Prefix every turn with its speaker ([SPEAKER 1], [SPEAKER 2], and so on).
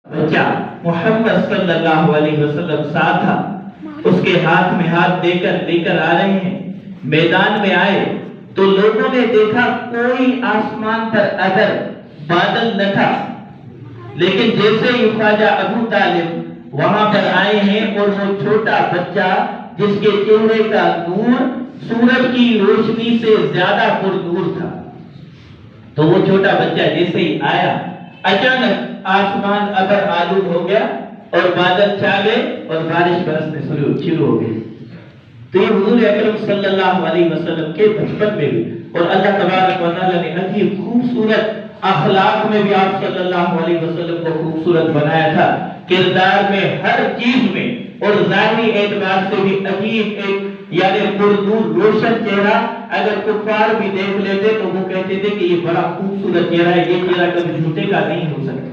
[SPEAKER 1] بچہ محمد صلی اللہ علیہ وسلم ساتھ تھا، اس کے ہاتھ میں ہاتھ لے کر آ رہے ہیں۔ میدان میں آئے تو لوگوں نے دیکھا کوئی آسمان پر اگر بادل نہ تھا، لیکن جیسے ہی خواجہ ابو طالب وہاں پر آئے ہیں اور وہ چھوٹا بچہ جس کے چہرے کا نور سورج کی روشنی سے زیادہ پر نور تھا، تو وہ چھوٹا بچہ جیسے ہی آیا اچانک آسمان ابر آلود ہو گیا اور بادل چھا گئے اور بارش برسنے شروع ہو گئی۔ تو یہ حضور اکرم صلی اللہ علیہ وسلم کے بچپن میں بھی، اور اللہ تبارک و تعالیٰ نے عجیب خوبصورت اخلاق میں بھی آپ صلی اللہ علیہ وسلم کو خوبصورت بنایا تھا، کردار میں، ہر چیز میں، اور ظاہری اعتبار سے بھی عجیب ایک یعنی پرنور روشن چہرہ۔ اگر کفار بھی دیکھ لیتے تو وہ کہتے تھے کہ یہ بڑا خوبصورت چہرہ ہے، یہ چہرہ کبھی جھوٹے کا نہیں ہو سکتا۔